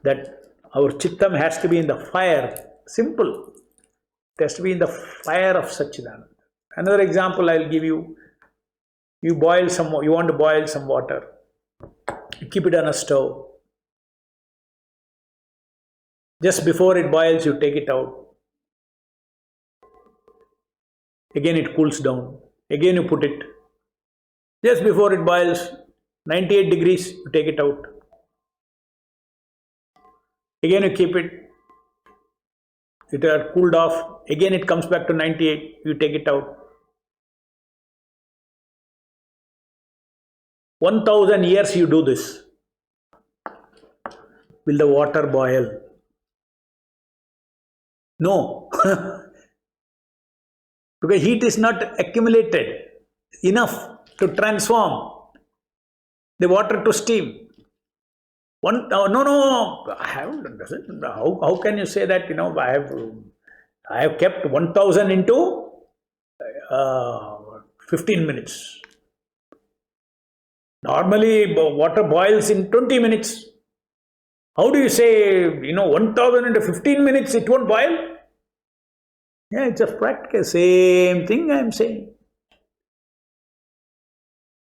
that our chittam has to be in the fire. Simple. It has to be in the fire of Satchidananda. Another example I will give you. You want to boil some water. You keep it on a stove. Just before it boils, you take it out. Again it cools down. Again you put it. Just before it boils, 98 degrees, you take it out. Again you keep it. It had cooled off. Again it comes back to 98, you take it out. 1000 years you do this. Will the water boil? No. Because heat is not accumulated enough to transform the water to steam. No. I haven't. How can you say that? I have kept 1000 into 15 minutes. Normally, water boils in 20 minutes. How do you say, 1000 into 15 minutes, it won't boil? Yeah, it's a practical. Same thing I am saying.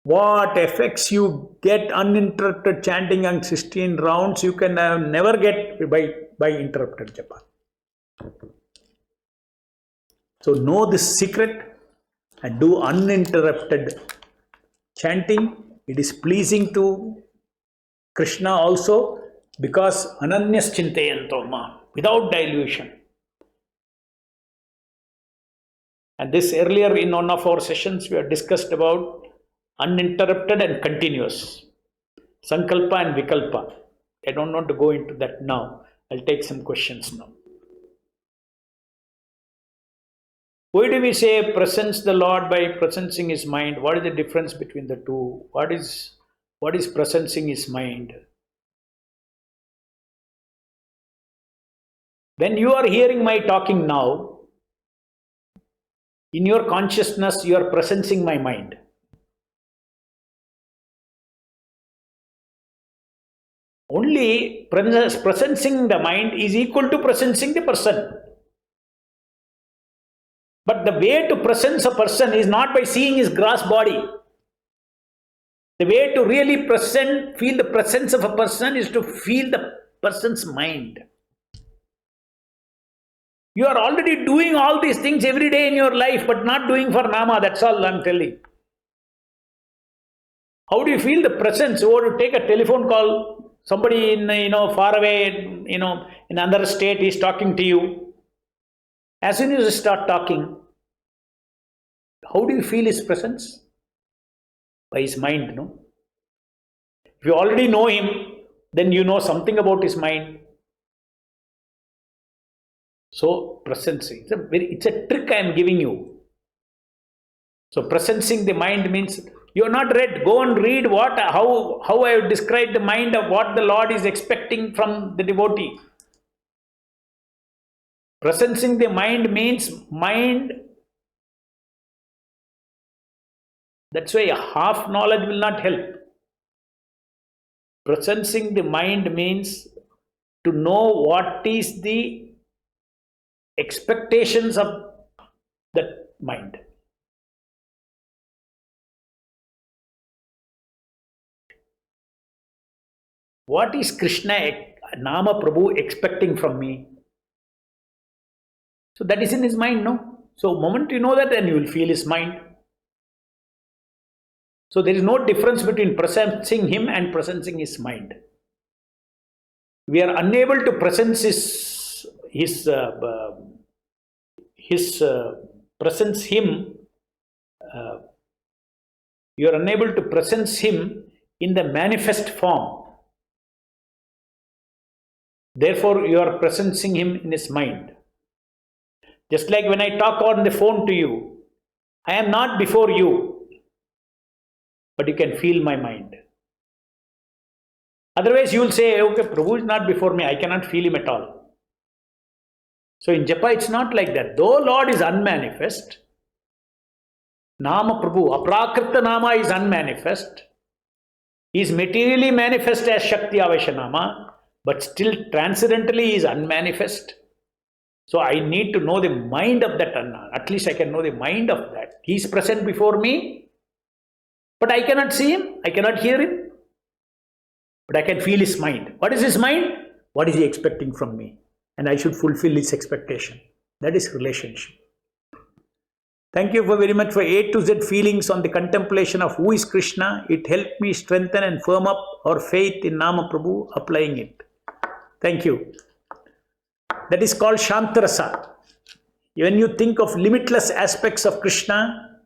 What effects you get uninterrupted chanting on 16 rounds, you can never get by interrupted japa. So know this secret and do uninterrupted chanting. It is pleasing to Krishna also, because ananyas chintayanto ma, without dilution. And this earlier in one of our sessions we have discussed about uninterrupted and continuous. Sankalpa and Vikalpa. I don't want to go into that now. I'll take some questions now. Why do we say presence the Lord by presencing his mind? What is the difference between the two? What is presencing his mind? When you are hearing my talking now, in your consciousness you are presencing my mind. Only presencing the mind is equal to presencing the person. But the way to presence a person is not by seeing his gross body. The way to really feel the presence of a person is to feel the person's mind. You are already doing all these things every day in your life, but not doing for Nama. That's all I'm telling. How do you feel the presence? Or you take a telephone call, somebody in far away, in another state is talking to you. As soon as you start talking, how do you feel his presence? By his mind, no? If you already know him, then you know something about his mind. So, presencing, it's a trick I am giving you. So, presencing the mind means you are not read. Go and read how I have described the mind of what the Lord is expecting from the devotee. Presencing the mind means mind. That's why half knowledge will not help. Presencing the mind means to know what is the expectations of that mind. What is Krishna, Nama Prabhu expecting from me? So that is in his mind, no? So moment you know that, then you will feel his mind. So there is no difference between presencing him and presencing his mind. We are unable to presence presence him. You are unable to presence him in the manifest form. Therefore, you are presencing him in his mind. Just like when I talk on the phone to you, I am not before you, but you can feel my mind. Otherwise, you will say, okay, Prabhu is not before me, I cannot feel him at all. So in Japa, it's not like that. Though Lord is unmanifest, Nama Prabhu, Aprakrita Nama is unmanifest. He is materially manifest as Shakti Aveshanama, but still transcendentally is unmanifest. So I need to know the mind of that Anna. At least I can know the mind of that. He is present before me, but I cannot see him, I cannot hear him, but I can feel his mind. What is his mind? What is he expecting from me? And I should fulfill his expectation. That is relationship. Thank you very much for A to Z feelings on the contemplation of who is Krishna. It helped me strengthen and firm up our faith in Nama Prabhu, applying it. Thank you. That is called Shantarasa. When you think of limitless aspects of Krishna,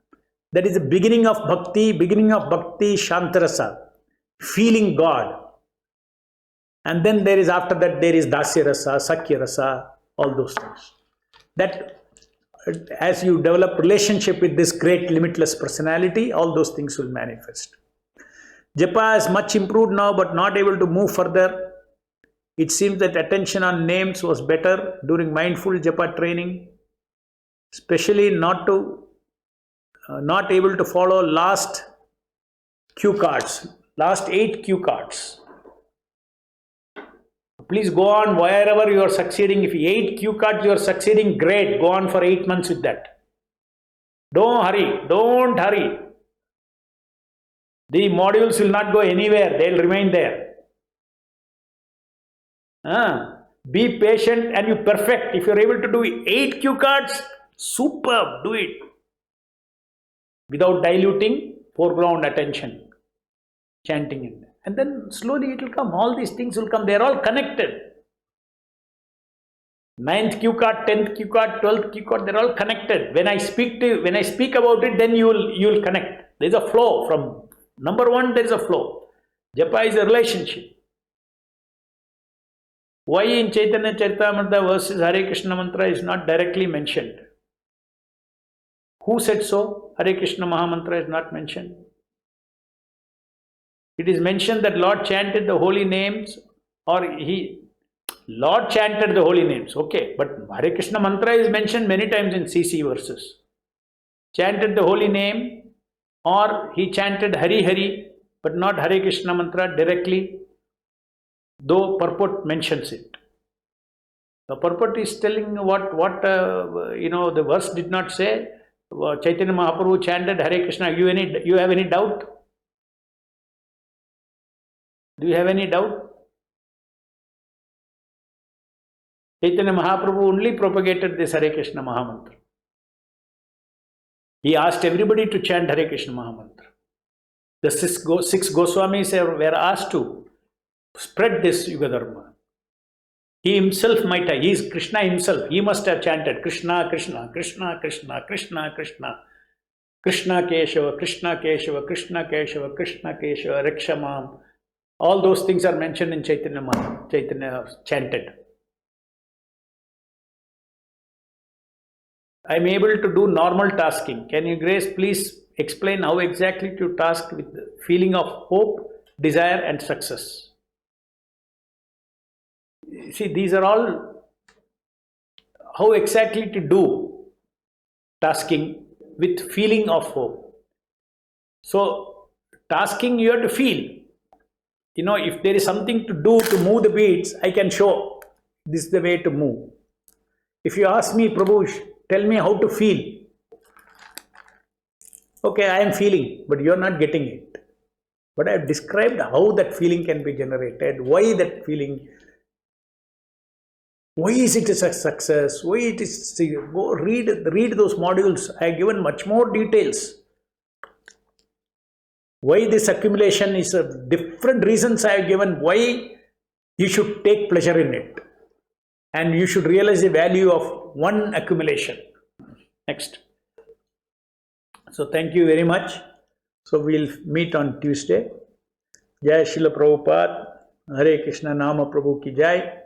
that is the beginning of bhakti, Shantarasa, feeling God. And then there is, after that, there is Dasya Rasa, Sakya Rasa, all those things. That as you develop relationship with this great limitless personality, all those things will manifest. Japa is much improved now, but not able to move further. It seems that attention on names was better during mindful Japa training, especially not able to follow last cue cards, last 8 cue cards. Please go on wherever you are succeeding. If 8 cue cards you are succeeding, great. Go on for 8 months with that. Don't hurry. The modules will not go anywhere. They will remain there. Be patient and you perfect. If you are able to do 8 cue cards, superb. Do it. Without diluting foreground attention. Chanting in there. And then slowly it will come. All these things will come. They are all connected. 9th cue card, 10th cue card, 12th cue card, they are all connected. When I speak about it, then you will connect. There is a flow. From number 1, there is a flow. Japa is a relationship. Why in Chaitanya Charitamrita verses Hare Krishna mantra is not directly mentioned? Who said so? Hare Krishna Mahamantra is not mentioned. It is mentioned that Lord chanted the holy names, Lord chanted the holy names, okay, but Hare Krishna mantra is mentioned many times in CC verses. Chanted the holy name, or he chanted Hari Hari, but not Hare Krishna mantra directly, though purport mentions it. The purport is telling what the verse did not say. Chaitanya Mahaprabhu chanted Hare Krishna. You have any doubt? Do you have any doubt? Chaitanya Mahaprabhu only propagated this Hare Krishna Mahamantra. He asked everybody to chant Hare Krishna Mahamantra. The 6 Goswamis were asked to spread this Yuga Dharma. He himself might have, he is Krishna himself, he must have chanted Krishna, Krishna, Krishna, Krishna, Krishna, Krishna, Krishna Keshava, Krishna Keshava, Krishna Keshava, Krishna Keshava, Rakshamam. All those things are mentioned in Chaitanya chanted. I am able to do normal tasking. Can you, Grace, please explain how exactly to task with the feeling of hope, desire and success? See, these are all how exactly to do tasking with feeling of hope. So, tasking you have to feel. If there is something to do to move the beads, I can show this is the way to move. If you ask me, Prabhu, tell me how to feel. Okay, I am feeling, but you are not getting it. But I have described how that feeling can be generated, why that feeling. Why is it a success? Why it is? Go read those modules. I have given much more details. Why this accumulation is a different reasons I have given. Why you should take pleasure in it, and you should realize the value of one accumulation. Next. So thank you very much. So we'll meet on Tuesday. Jai Srila Prabhupada. Hare Krishna Nama Prabhu ki Jai.